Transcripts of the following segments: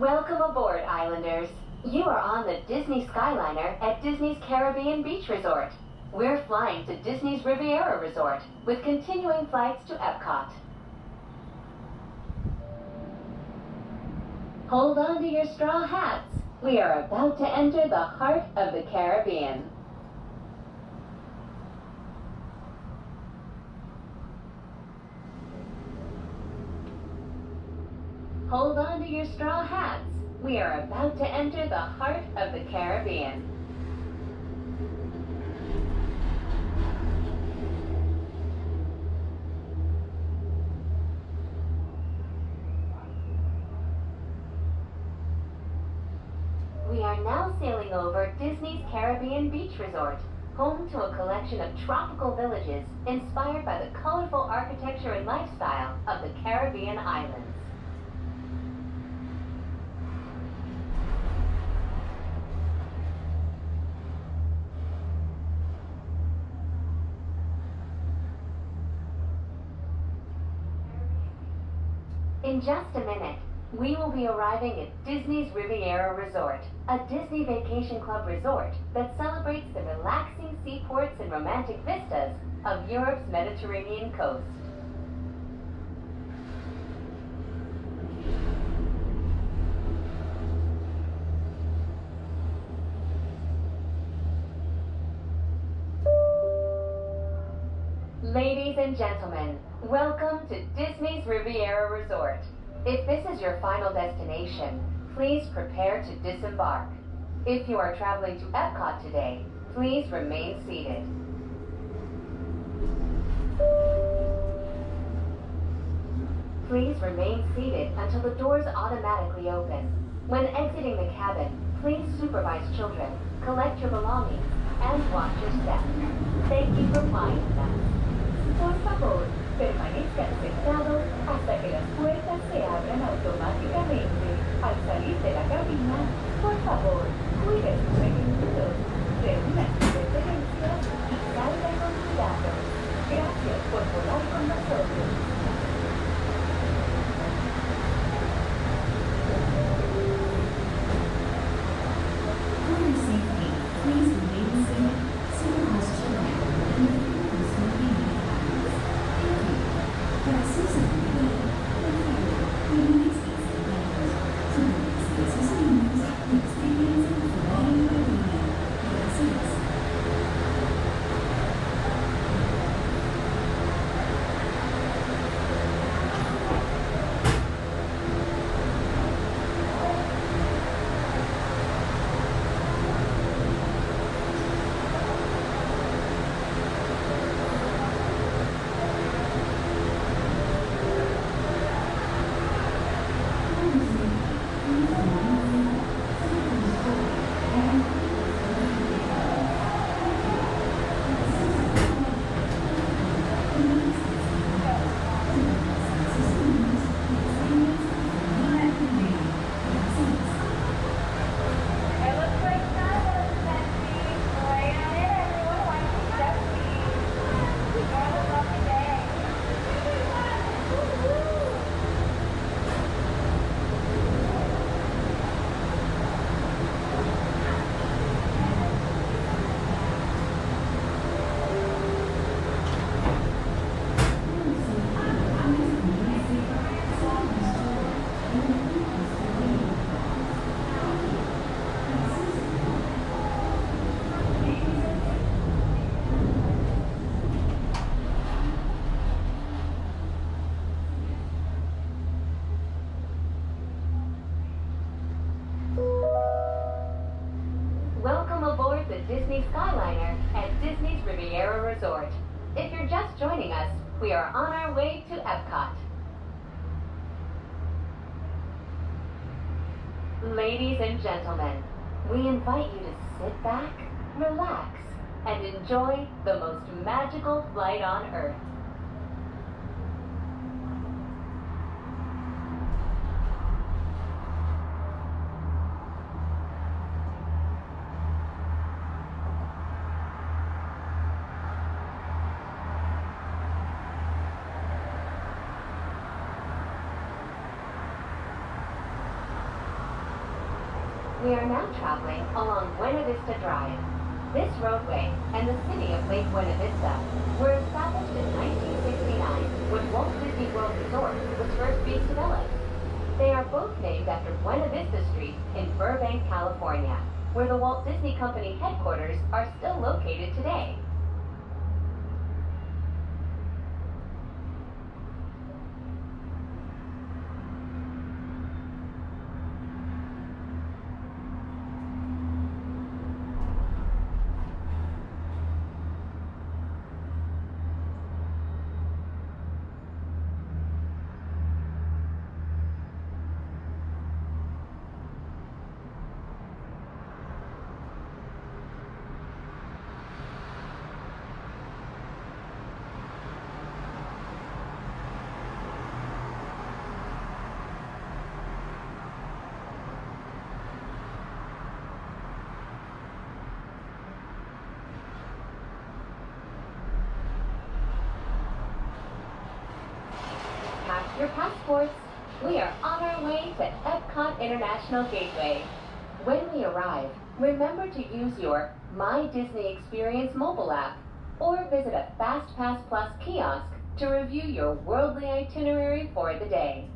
Welcome aboard, Islanders. You are on the Disney Skyliner at Disney's Caribbean Beach Resort. We're flying to Disney's Riviera Resort with continuing flights to Epcot. Hold on to your straw hats. We are about to enter the heart of the Caribbean. Hold on to your straw hats. We are about to enter the heart of the Caribbean. We are now sailing over Disney's Caribbean Beach Resort, home to a collection of tropical villages inspired by the colorful architecture and lifestyle of the Caribbean islands. In just a minute, we will be arriving at Disney's Riviera Resort, a Disney Vacation Club resort that celebrates the relaxing seaports and romantic vistas of Europe's Mediterranean coast. Ladies and gentlemen, welcome to Disney's Riviera Resort. If this is your final destination, please prepare to disembark. If you are traveling to Epcot today, please remain seated. Please remain seated until the doors automatically open. When exiting the cabin, please supervise children, collect your belongings, and watch your steps. Thank you for flying with us. Por favor, permanezcan sentados hasta que las puertas se abran automáticamente. Al salir de la cabina, por favor, cuide sus requisitos, reúna sus pertenencias y salga con cuidado. Gracias por volar con nosotros. For your safety, please remain seated, supervise children, and refrain from smoking in cabins. Thank you. Para su seguridad, por favor, permanezcan sentados, supervise a sus niños y absténganse de fumar en la cabina. Gracias. Welcome aboard the Disney Skyliner at Disney's Riviera Resort. If you're just joining us, we are on our way to Epcot. Ladies and gentlemen, we invite you to sit back, relax, and enjoy the most magical flight on Earth. We are now traveling along Buena Vista Drive. This roadway and the city of Lake Buena Vista were established in 1969 when Walt Disney World Resort was first being developed. They are both named after Buena Vista Street in Burbank, California, where the Walt Disney Company headquarters are still located today. Pack your passports. We are on our way to Epcot International Gateway. When we arrive, remember to use your My Disney Experience mobile app or visit a FastPass Plus kiosk to review your worldly itinerary for the day.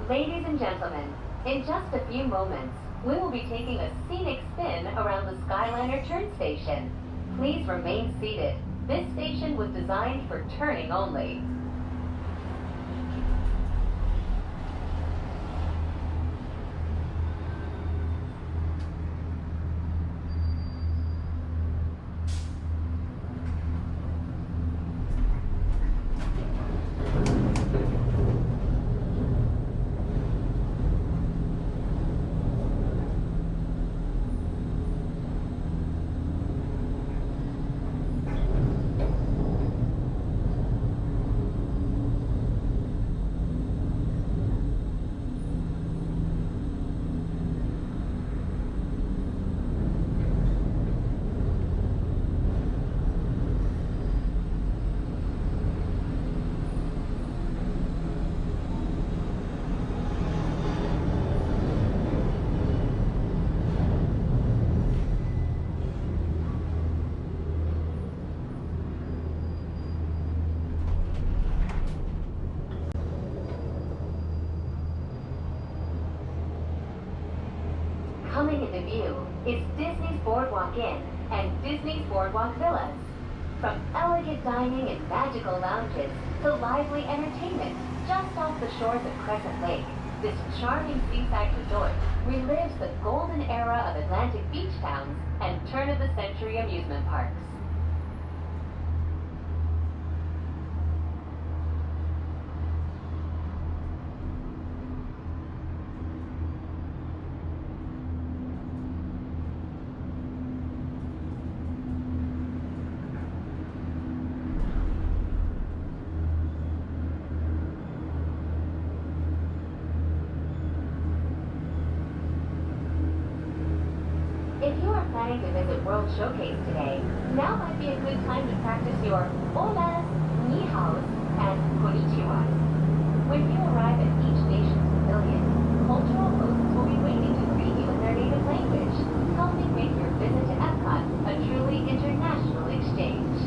Ladies and gentlemen, in just a few moments, we will be taking a scenic spin around the Skyliner turn station. Please remain seated. This station was designed for turning only. Coming into view is Disney's Boardwalk Inn and Disney's Boardwalk Villas. From elegant dining and magical lounges to lively entertainment just off the shores of Crescent Lake, this charming seaside resort relives the golden era of Atlantic beach towns and turn-of-the-century amusement parks. If you are planning to visit World Showcase today, now might be a good time to practice your holas, ni haos, and konnichiwas. When you arrive at each nation's pavilion, cultural hosts will be waiting to greet you in their native language, helping make your visit to Epcot a truly international exchange.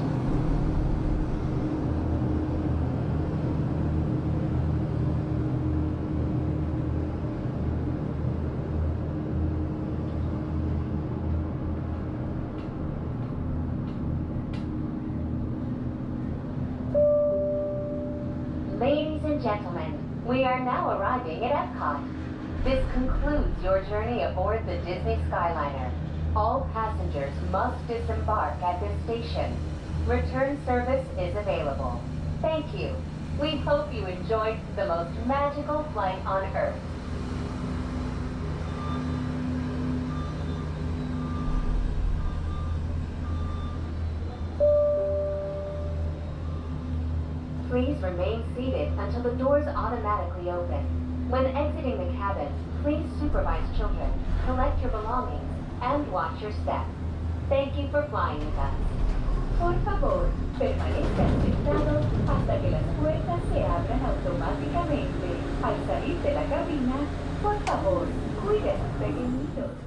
Ladies and gentlemen, we are now arriving at Epcot. This concludes your journey aboard the Disney Skyliner. All passengers must disembark at this station. Return service is available. Thank you. We hope you enjoyed the most magical flight on Earth. Please remain seated until the doors automatically open. When exiting the cabin, please supervise children, collect your belongings, and watch your step. Thank you for flying with us. Por favor, permanezcan sentados hasta que las puertas se abran automáticamente. Al salir de la cabina, por favor, cuide a sus pequeñitos.